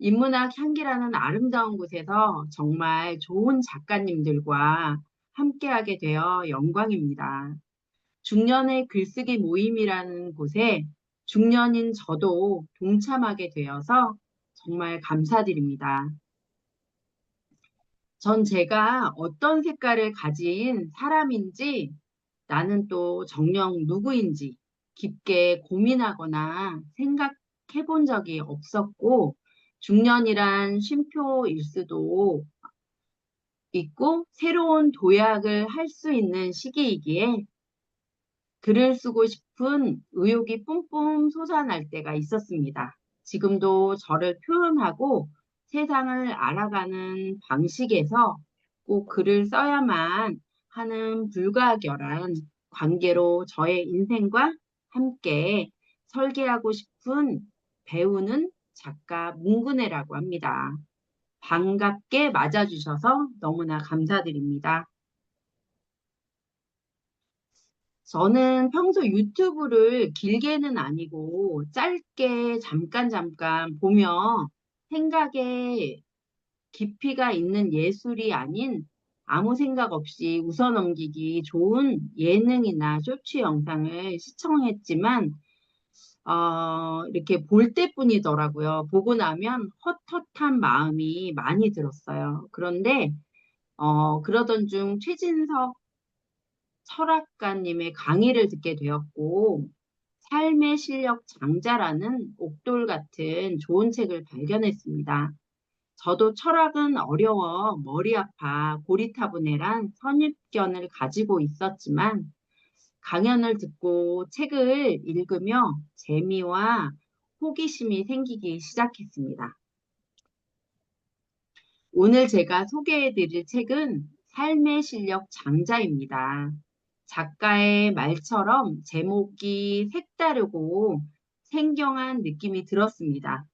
인문학 향기라는 아름다운 곳에서 정말 좋은 작가님들과 함께하게 되어 영광입니다. 중년의 글쓰기 모임이라는 곳에 중년인 저도 동참하게 되어서 정말 감사드립니다. 전 제가 어떤 색깔을 가진 사람인지 나는 또 정녕 누구인지 깊게 고민하거나 생각해 본 적이 없었고, 중년이란 쉼표일 수도 있고, 새로운 도약을 할 수 있는 시기이기에 글을 쓰고 싶은 의욕이 뿜뿜 솟아날 때가 있었습니다. 지금도 저를 표현하고 세상을 알아가는 방식에서 꼭 글을 써야만 하는 불가결한 관계로 저의 인생과 함께 설계하고 싶은 배우는 작가 문근혜라고 합니다. 반갑게 맞아주셔서 너무나 감사드립니다. 저는 평소 유튜브를 길게는 아니고 짧게 잠깐 잠깐 보며 생각에 깊이가 있는 예술이 아닌 아무 생각 없이 웃어넘기기 좋은 예능이나 쇼츠 영상을 시청했지만 이렇게 볼 때뿐이더라고요. 보고 나면 헛헛한 마음이 많이 들었어요. 그런데 그러던 중 최진석 철학가님의 강의를 듣게 되었고, 삶의 실력 장자라는 옥돌 같은 좋은 책을 발견했습니다. 저도 철학은 어려워 머리 아파 고리타분해란 선입견을 가지고 있었지만, 강연을 듣고 책을 읽으며 재미와 호기심이 생기기 시작했습니다. 오늘 제가 소개해 드릴 책은 삶의 실력 장자입니다. 작가의 말처럼 제목이 색다르고 생경한 느낌이 들었습니다.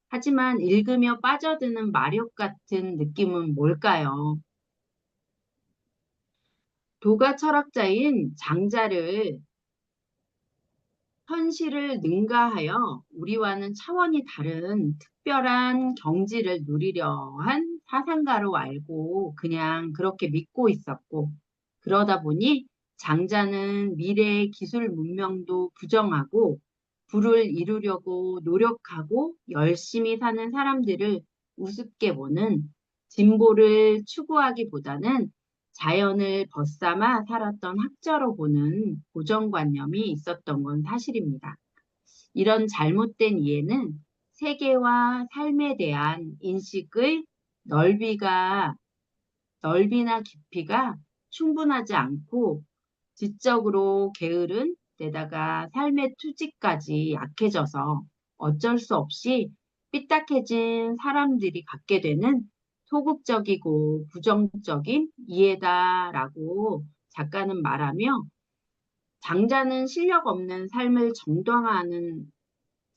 하지만 읽으며 빠져드는 마력 같은 느낌은 뭘까요? 도가 철학자인 장자를 현실을 능가하여 우리와는 차원이 다른 특별한 경지를 누리려 한 사상가로 알고 그냥 그렇게 믿고 있었고, 그러다 보니 장자는 미래의 기술 문명도 부정하고 부를 이루려고 노력하고 열심히 사는 사람들을 우습게 보는, 진보를 추구하기보다는 자연을 벗삼아 살았던 학자로 보는 고정관념이 있었던 건 사실입니다. 이런 잘못된 이해는 세계와 삶에 대한 인식의 넓이가, 넓이나 깊이가 충분하지 않고 지적으로 게으른 데다가 삶의 투지까지 약해져서 어쩔 수 없이 삐딱해진 사람들이 갖게 되는 소극적이고 부정적인 이해다라고 작가는 말하며, 장자는 실력 없는 삶을 정당화하는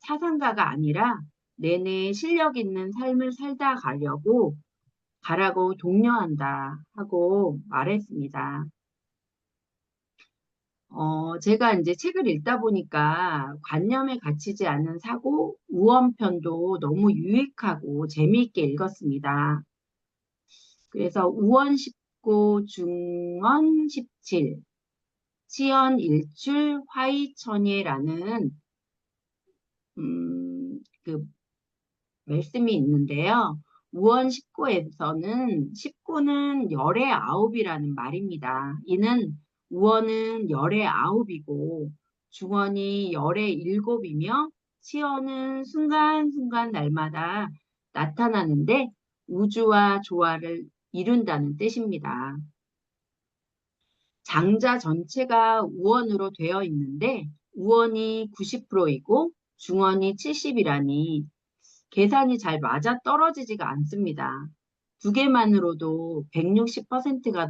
사상가가 아니라 내내 실력 있는 삶을 살다 가라고 독려한다 하고 말했습니다. 제가 이제 책을 읽다 보니까 관념에 갇히지 않은 사고, 우원편도 너무 유익하고 재미있게 읽었습니다. 그래서 우원 19, 중원 17, 치연 일출 화이천예라는 그 말씀이 있는데요. 우원 19에서는 19는 열의 아홉이라는 말입니다. 이는 우원은 열의 아홉이고 중원이 열의 일곱이며 치어는 순간순간 날마다 나타나는데 우주와 조화를 이룬다는 뜻입니다. 장자 전체가 우원으로 되어 있는데 우원이 90%이고 중원이 70이라니 계산이 잘 맞아 떨어지지가 않습니다. 두 개만으로도 160%가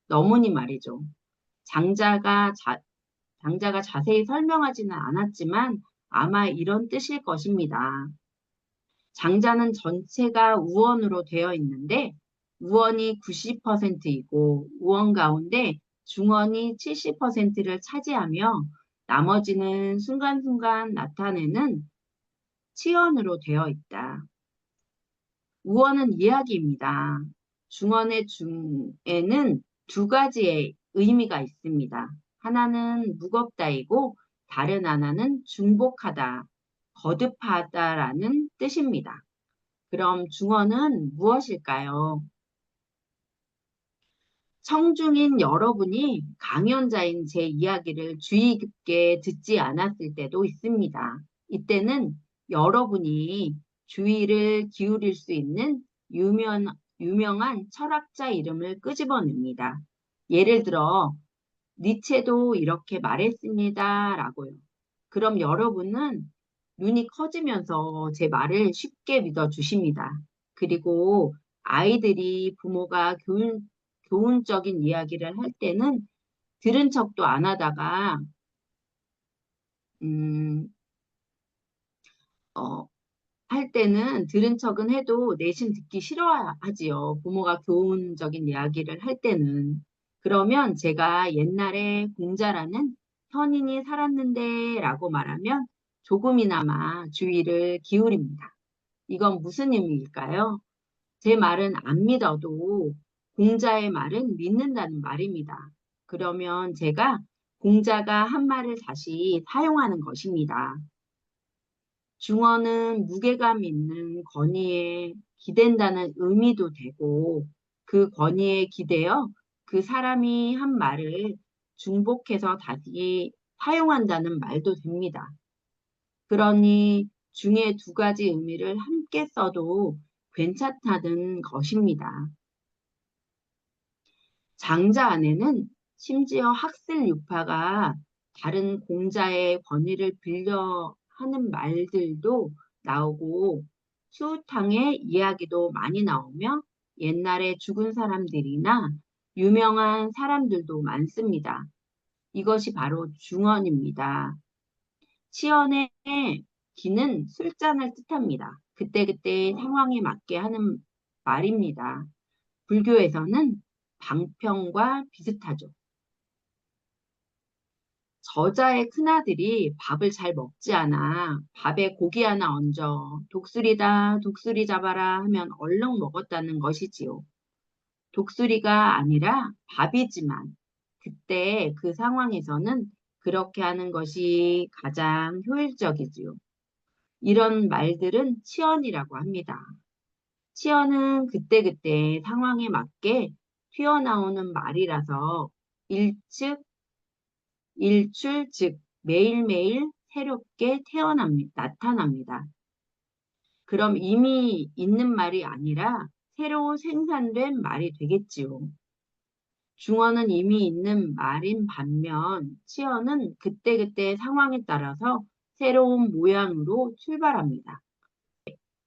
넘으니 말이죠. 장자가, 자, 장자가 자세히 설명하지는 않았지만 아마 이런 뜻일 것입니다. 장자는 전체가 우원으로 되어 있는데 우원이 90%이고 우원 가운데 중원이 70%를 차지하며 나머지는 순간순간 나타내는 치언으로 되어 있다. 우어는 이야기입니다. 중언의 중에는 두 가지의 의미가 있습니다. 하나는 무겁다이고 다른 하나는 중복하다, 거듭하다라는 뜻입니다. 그럼 중언은 무엇일까요? 청중인 여러분이 강연자인 제 이야기를 주의 깊게 듣지 않았을 때도 있습니다. 이때는 여러분이 주의를 기울일 수 있는 유명한 철학자 이름을 끄집어냅니다. 예를 들어, 니체도 이렇게 말했습니다. 라고요. 그럼 여러분은 눈이 커지면서 제 말을 쉽게 믿어주십니다. 그리고 아이들이 부모가 교훈적인 이야기를 할 때는 들은 척도 안 하다가, 음, 어, 할 때는 들은 척은 해도 내심 듣기 싫어하지요. 부모가 교훈적인 이야기를 할 때는. 그러면 제가 옛날에 공자라는 현인이 살았는데 라고 말하면 조금이나마 주의를 기울입니다. 이건 무슨 의미일까요? 제 말은 안 믿어도 공자의 말은 믿는다는 말입니다. 그러면 제가 공자가 한 말을 다시 사용하는 것입니다. 중어는 무게감 있는 권위에 기댄다는 의미도 되고 그 권위에 기대어 그 사람이 한 말을 중복해서 다시 사용한다는 말도 됩니다. 그러니 중에 두 가지 의미를 함께 써도 괜찮다는 것입니다. 장자 안에는 심지어 학슬 유파가 다른 공자의 권위를 빌려 하는 말들도 나오고 수우탕의 이야기도 많이 나오며 옛날에 죽은 사람들이나 유명한 사람들도 많습니다. 이것이 바로 중언입니다. 치언의 기는 술잔을 뜻합니다. 그때그때 상황에 맞게 하는 말입니다. 불교에서는 방평과 비슷하죠. 저자의 큰아들이 밥을 잘 먹지 않아 밥에 고기 하나 얹어 독수리다 독수리 잡아라 하면 얼렁 먹었다는 것이지요. 독수리가 아니라 밥이지만 그때 그 상황에서는 그렇게 하는 것이 가장 효율적이지요. 이런 말들은 치언이라고 합니다. 치어는 그때그때 상황에 맞게 튀어나오는 말이라서 일측, 일출, 즉 매일매일 새롭게 나타납니다. 그럼 이미 있는 말이 아니라 새로 생산된 말이 되겠지요. 중어는 이미 있는 말인 반면 치어는 그때그때 상황에 따라서 새로운 모양으로 출발합니다.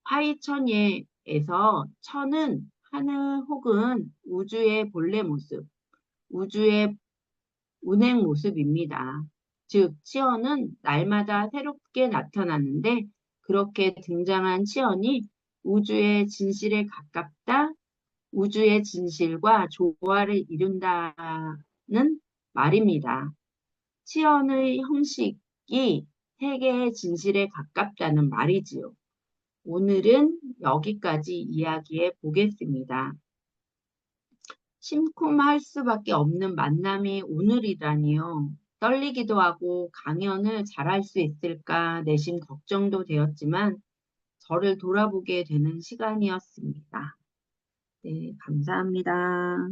화이천예에서 천은 하늘 혹은 우주의 본래 모습, 우주의 운행 모습입니다. 즉, 치어는 날마다 새롭게 나타나는데 그렇게 등장한 치어니 우주의 진실에 가깝다, 우주의 진실과 조화를 이룬다는 말입니다. 치언의 형식이 세계의 진실에 가깝다는 말이지요. 오늘은 여기까지 이야기해 보겠습니다. 심쿵할 수밖에 없는 만남이 오늘이라니요. 떨리기도 하고 강연을 잘할 수 있을까 내심 걱정도 되었지만 저를 돌아보게 되는 시간이었습니다. 네, 감사합니다.